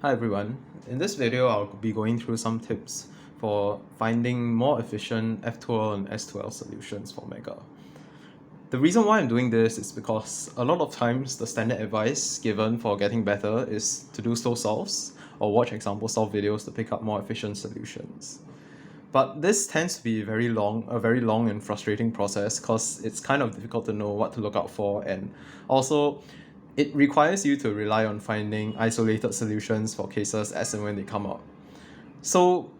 Hi everyone, in this video I'll be going through some tips for finding more efficient F2L and S2L solutions for Mega. The reason why I'm doing this is because a lot of times the standard advice given for getting better is to do slow solves or watch example solve videos to pick up more efficient solutions. But this tends to be a very long and frustrating process because it's kind of difficult to know what to look out for, and also it requires you to rely on finding isolated solutions for cases as and when they come up. So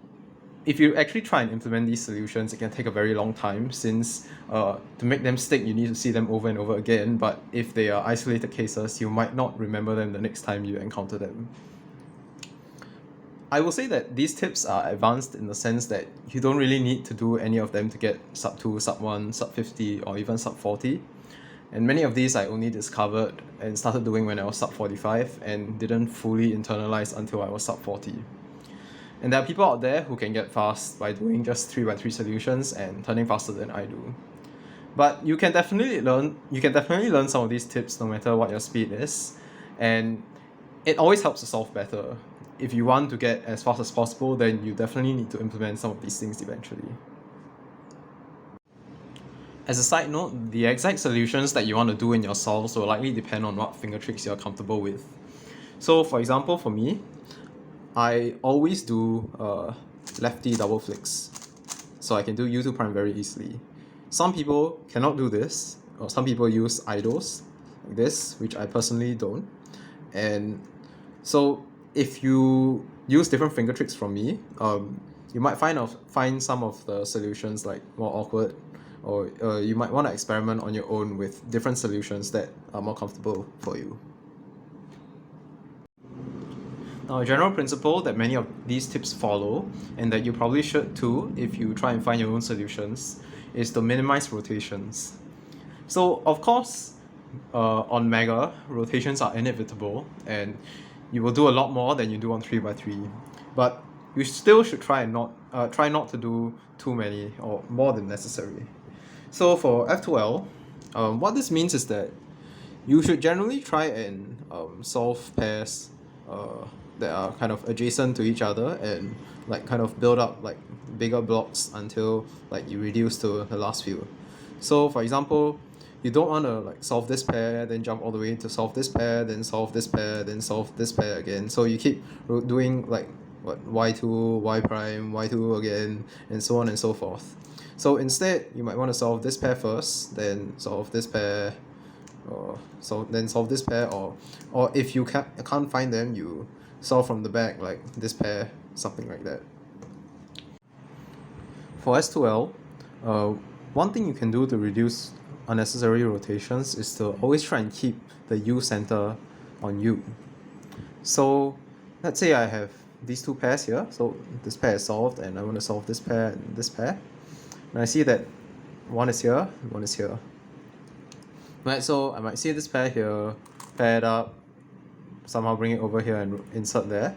if you actually try and implement these solutions, it can take a very long time since to make them stick, you need to see them over and over again. But if they are isolated cases, you might not remember them the next time you encounter them. I will say that these tips are advanced in the sense that you don't really need to do any of them to get sub 2, sub 1, sub 50, or even sub 40. And many of these I only discovered and started doing when I was sub 45 and didn't fully internalize until I was sub 40. And there are people out there who can get fast by doing just 3x3 solutions and turning faster than I do. But you can definitely learn some of these tips no matter what your speed is, and it always helps to solve better. If you want to get as fast as possible, then you definitely need to implement some of these things eventually. As a side note, the exact solutions that you want to do in your solves will likely depend on what finger tricks you're comfortable with. So for example, for me, I always do lefty double flicks, so I can do U2 prime very easily. Some people cannot do this, or some people use idles like this, which I personally don't. And so if you use different finger tricks from me, you might find some of the solutions like more awkward, or you might want to experiment on your own with different solutions that are more comfortable for you. Now, a general principle that many of these tips follow, and that you probably should too if you try and find your own solutions, is to minimize rotations. So of course, on Mega, rotations are inevitable, and you will do a lot more than you do on 3x3. But you still should try not to do too many or more than necessary. So for F2L, what this means is that you should generally try and solve pairs that are kind of adjacent to each other and like kind of build up like bigger blocks until like you reduce to the last few. So for example, you don't want to like solve this pair, then jump all the way to solve this pair, then solve this pair, then solve this pair again. So you keep doing like what y2, y prime, y2 again, and so on and so forth. So instead, you might want to solve this pair first, then solve this pair, or then solve this pair, or if you can't find them, you solve from the back like this pair, something like that. For S2L, one thing you can do to reduce unnecessary rotations is to always try and keep the U center on U. So let's say I have these two pairs here, so this pair is solved and I want to solve this pair and this pair, and I see that one is here, one is here. Right, so I might see this pair here, pair it up, somehow bring it over here and insert there,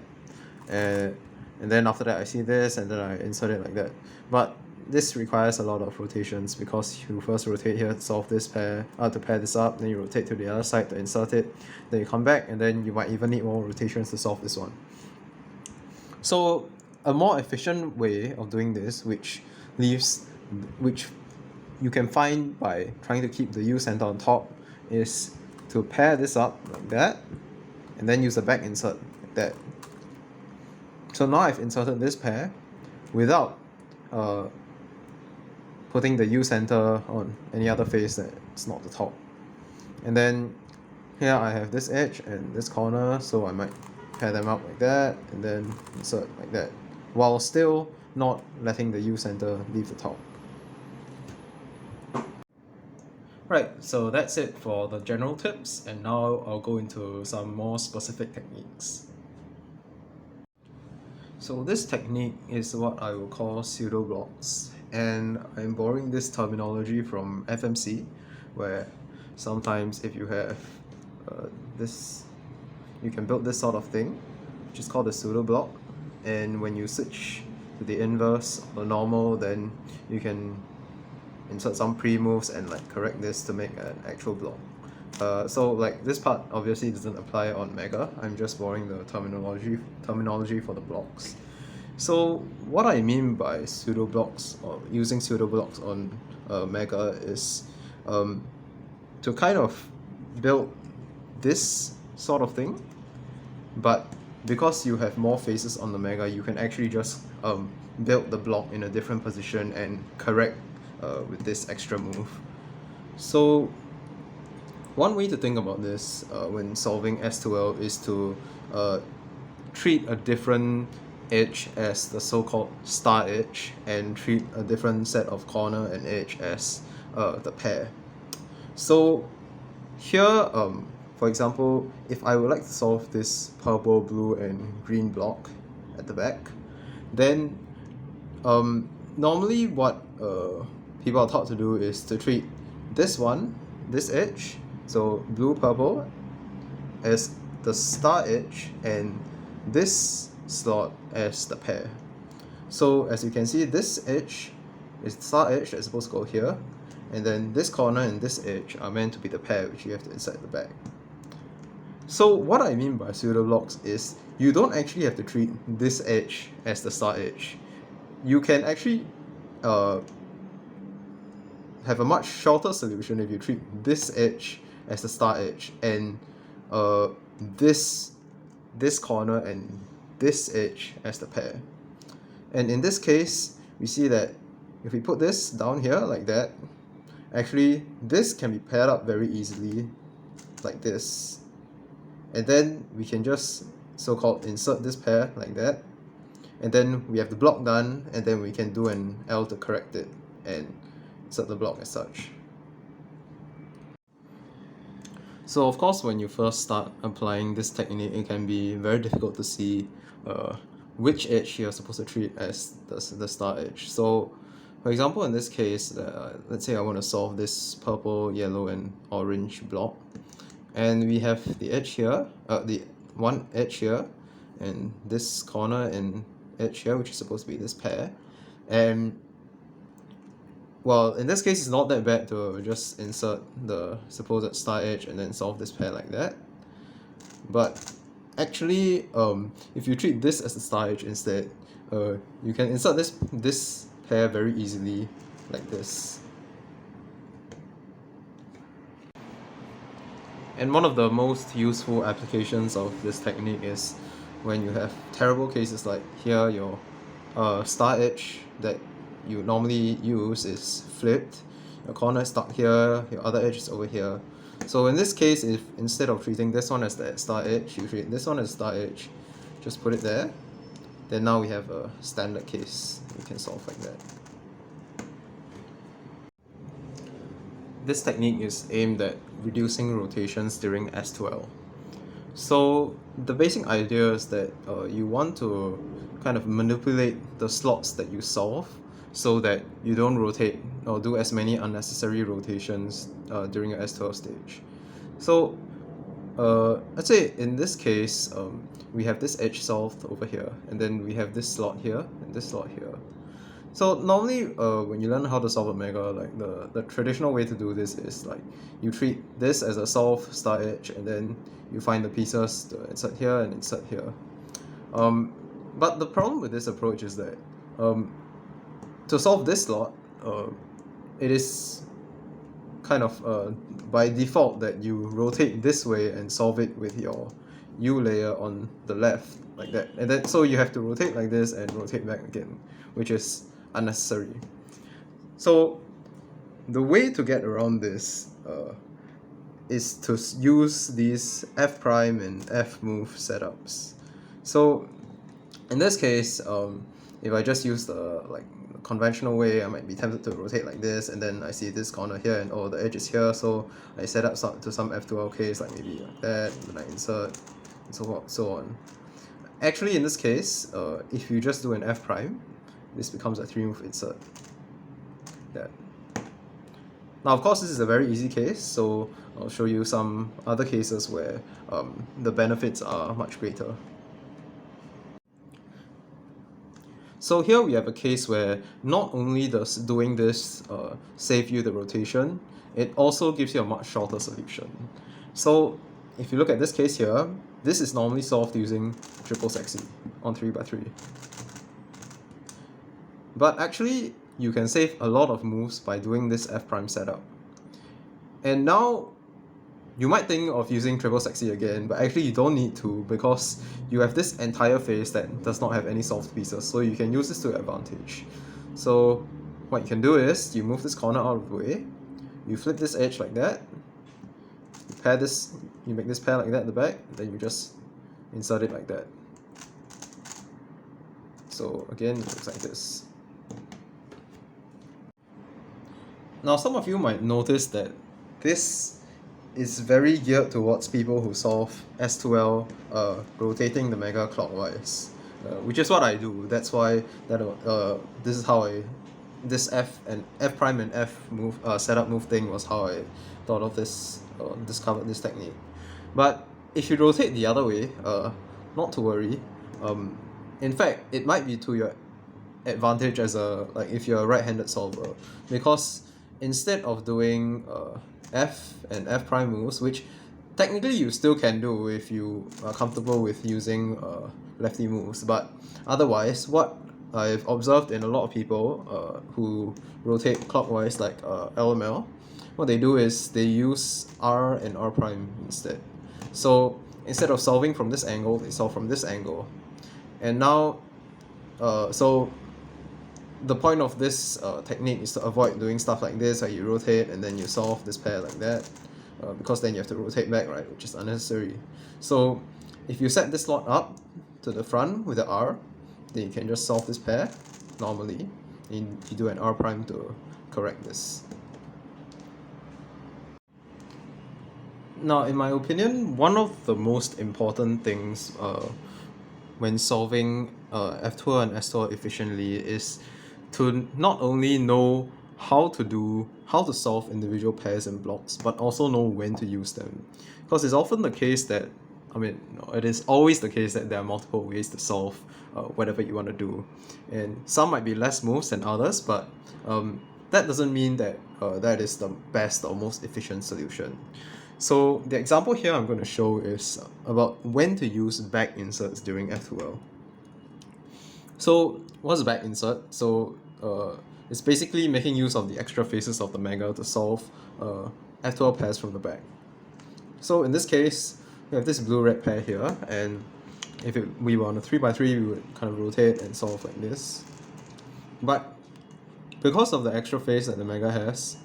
and then after that I see this and then I insert it like that. But this requires a lot of rotations because you first rotate here to solve this pair, to pair this up, then you rotate to the other side to insert it, then you come back, and then you might even need more rotations to solve this one. So a more efficient way of doing this, which you can find by trying to keep the U center on top, is to pair this up like that, and then use the back insert like that. So now I've inserted this pair without putting the U center on any other face that's not the top. And then here I have this edge and this corner, so I might pair them up like that and then insert like that, while still not letting the U center leave the top. Right, so that's it for the general tips, and now I'll go into some more specific techniques. So this technique is what I will call pseudoblocks, and I'm borrowing this terminology from FMC, where sometimes if you have this, you can build this sort of thing, which is called a pseudoblock, and when you switch to the inverse or normal, then you can insert some pre-moves and like correct this to make an actual block. So like this part obviously doesn't apply on Mega. I'm just borrowing the terminology for the blocks. So what I mean by pseudoblocks or using pseudoblocks on Mega is to kind of build this sort of thing, but because you have more faces on the Mega, you can actually just build the block in a different position and correct with this extra move. So one way to think about this when solving S2L is to treat a different edge as the so-called star edge and treat a different set of corner and edge as the pair. So here, for example, if I would like to solve this purple, blue, and green block at the back, then normally what people are taught to do is to treat this edge, so blue, purple, as the star edge and this slot as the pair. So as you can see, this edge is the star edge that's supposed to go here, and then this corner and this edge are meant to be the pair which you have to insert the back. So what I mean by pseudoblocks is you don't actually have to treat this edge as the star edge. You can actually have a much shorter solution if you treat this edge as the star edge and this corner and this edge as the pair. And in this case, we see that if we put this down here like that, actually this can be paired up very easily like this. And then we can just so-called insert this pair like that. And then we have the block done, and then we can do an L to correct it and insert the block as such. So of course, when you first start applying this technique, it can be very difficult to see which edge you're supposed to treat as the star edge. So for example, in this case, let's say I want to solve this purple, yellow, and orange block. And we have the edge here, the one edge here, and this corner and edge here, which is supposed to be this pair. And well, in this case, it's not that bad to just insert the supposed star edge and then solve this pair like that. But actually, if you treat this as the star edge instead, you can insert this pair very easily like this. And one of the most useful applications of this technique is when you have terrible cases like here, your star edge that you normally use is flipped, your corner is stuck here, your other edge is over here. So in this case, if instead of treating this one as the star edge, you treat this one as star edge, just put it there, then now we have a standard case we can solve like that. This technique is aimed at reducing rotations during S2L. So the basic idea is that you want to kind of manipulate the slots that you solve so that you don't rotate or do as many unnecessary rotations during your S2L stage. So let's say in this case, we have this edge solved over here, and then we have this slot here and this slot here. So normally when you learn how to solve a Mega, like the traditional way to do this is like you treat this as a solve star edge, and then you find the pieces to insert here and insert here. But the problem with this approach is that to solve this slot, it is kind of by default that you rotate this way and solve it with your U layer on the left like that, and then so you have to rotate like this and rotate back again, which is unnecessary. So the way to get around this is to use these F prime and F move setups. So in this case, if I just use the conventional way, I might be tempted to rotate like this, and then I see this corner here and oh, the edge is here, so I set up to some F2L case, like maybe like that, and then I insert and so on. Actually, in this case, if you just do an F prime, this becomes a 3-move insert. That. Now, of course, this is a very easy case, so I'll show you some other cases where the benefits are much greater. So here we have a case where not only does doing this save you the rotation, it also gives you a much shorter solution. So if you look at this case here, this is normally solved using triple sexy on 3x3. But actually, you can save a lot of moves by doing this F prime setup. And now, you might think of using triple sexy again, but actually you don't need to, because you have this entire face that does not have any solved pieces, so you can use this to your advantage. So what you can do is, you move this corner out of the way, you flip this edge like that, you pair this, you make this pair like that at the back, then you just insert it like that. So again, it looks like this. Now some of you might notice that this is very geared towards people who solve S2L rotating the mega clockwise, which is what I do. That's why this is how this F prime and F move setup move thing was how I thought of this, discovered this technique. But if you rotate the other way, not to worry. In fact, it might be to your advantage as if you're a right-handed solver, because instead of doing F and F prime moves, which technically you still can do if you are comfortable with using lefty moves, but otherwise what I've observed in a lot of people who rotate clockwise, like LML, what they do is they use R and R prime instead. So instead of solving from this angle, they solve from this angle. And now, so the point of this technique is to avoid doing stuff like this, where you rotate and then you solve this pair like that, because then you have to rotate back, right, which is unnecessary. So if you set this slot up to the front with the R, then you can just solve this pair normally, and you do an R prime to correct this. Now, in my opinion, one of the most important things when solving F2L and S2L efficiently is to not only know how to solve individual pairs and blocks, but also know when to use them. Because it's often the case that, it is always the case that there are multiple ways to solve whatever you want to do. And some might be less moves than others, but that doesn't mean that that is the best or most efficient solution. So the example here I'm going to show is about when to use back inserts during F2L. So what's back insert? So it's basically making use of the extra faces of the mega to solve F2L pairs from the back. So in this case, we have this blue-red pair here, and if we were on a 3x3, we would kind of rotate and solve like this. But because of the extra face that the mega has,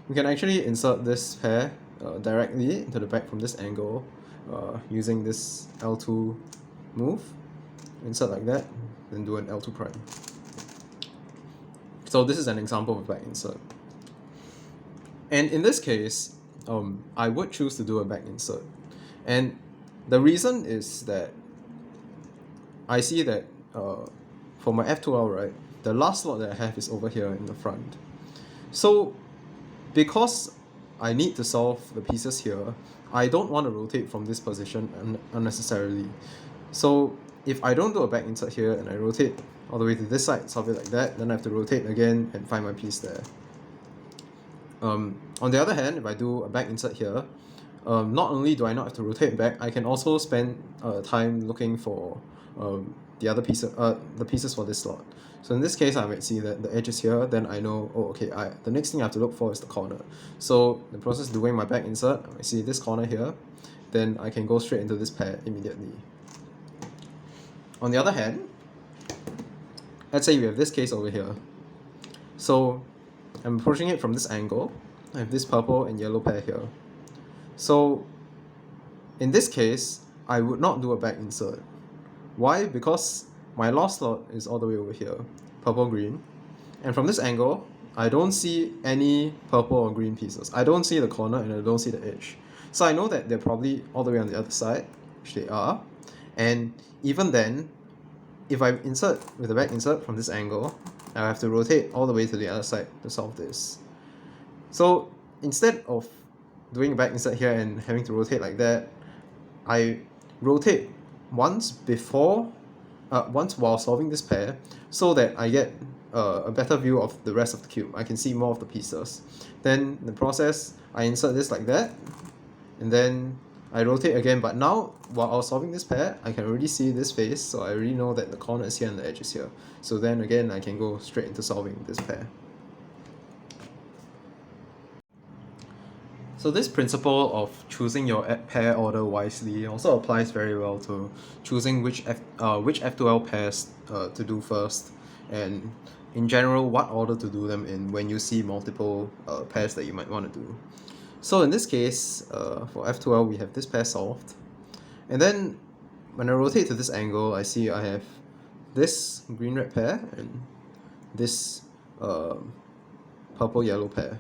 we can actually insert this pair directly into the back from this angle using this L2 move. Insert like that, then do an L2 prime. So this is an example of a back insert. And in this case, I would choose to do a back insert. And the reason is that I see that for my F2L, right, the last slot that I have is over here in the front. So because I need to solve the pieces here, I don't want to rotate from this position unnecessarily. So if I don't do a back insert here and I rotate all the way to this side, solve it like that, then I have to rotate again and find my piece there. On the other hand, if I do a back insert here, not only do I not have to rotate back, I can also spend time looking for the pieces for this slot. So in this case, I might see that the edge is here, then I know, oh, okay, the next thing I have to look for is the corner. So the process of doing my back insert, I see this corner here, then I can go straight into this pair immediately. On the other hand, let's say we have this case over here. So I'm approaching it from this angle. I have this purple and yellow pair here. So in this case, I would not do a back insert. Why? Because my last slot is all the way over here, purple-green. And from this angle, I don't see any purple or green pieces. I don't see the corner and I don't see the edge. So I know that they're probably all the way on the other side, which they are. And even then, if I insert with a back insert from this angle, I have to rotate all the way to the other side to solve this. So instead of doing a back insert here and having to rotate like that, I rotate once while solving this pair, so that I get a better view of the rest of the cube. I can see more of the pieces. Then in the process, I insert this like that, and then I rotate again, but now while I was solving this pair, I can already see this face, so I already know that the corner is here and the edge is here. So then again, I can go straight into solving this pair. So this principle of choosing your pair order wisely also applies very well to choosing which F2L pairs to do first, and in general what order to do them in when you see multiple pairs that you might want to do. So in this case, for F2L we have this pair solved, and then when I rotate to this angle, I see I have this green-red pair and this purple-yellow pair.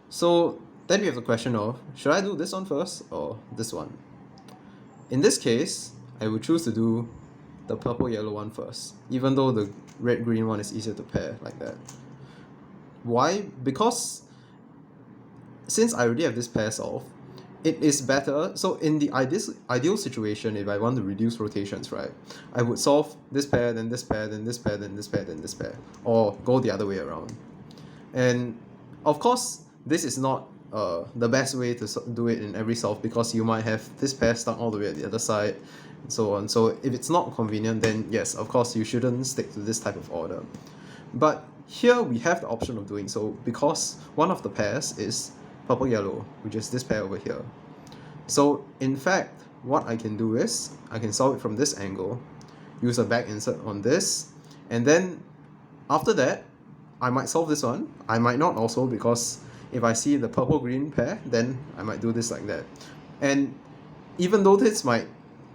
So then we have the question of, should I do this one first or this one? In this case, I would choose to do the purple-yellow one first, even though the red-green one is easier to pair like that. Why? Because since I already have this pair solved, it is better. So in the ideal situation, if I want to reduce rotations, right, I would solve this pair, then this pair, then this pair, then this pair, then this pair, or go the other way around. And of course, this is not the best way to do it in every solve, because you might have this pair stuck all the way at the other side and so on. So if it's not convenient, then yes, of course you shouldn't stick to this type of order. But here we have the option of doing so, because one of the pairs is purple yellow, which is this pair over here. So in fact, what I can do is I can solve it from this angle, use a back insert on this, and then after that I might solve this one. I might not also, because if I see the purple-green pair, then I might do this like that. And even though this might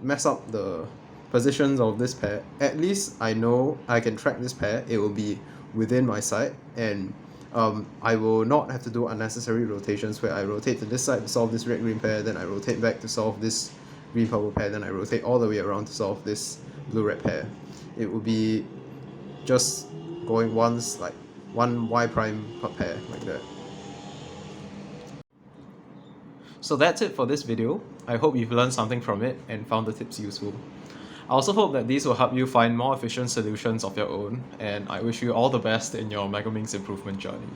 mess up the positions of this pair, at least I know I can track this pair. It will be within my sight, and I will not have to do unnecessary rotations where I rotate to this side to solve this red-green pair, then I rotate back to solve this green-purple pair, then I rotate all the way around to solve this blue-red pair. It will be just going once, like one y prime per pair, like that. So that's it for this video. I hope you've learned something from it and found the tips useful. I also hope that these will help you find more efficient solutions of your own, and I wish you all the best in your Megaminx improvement journey.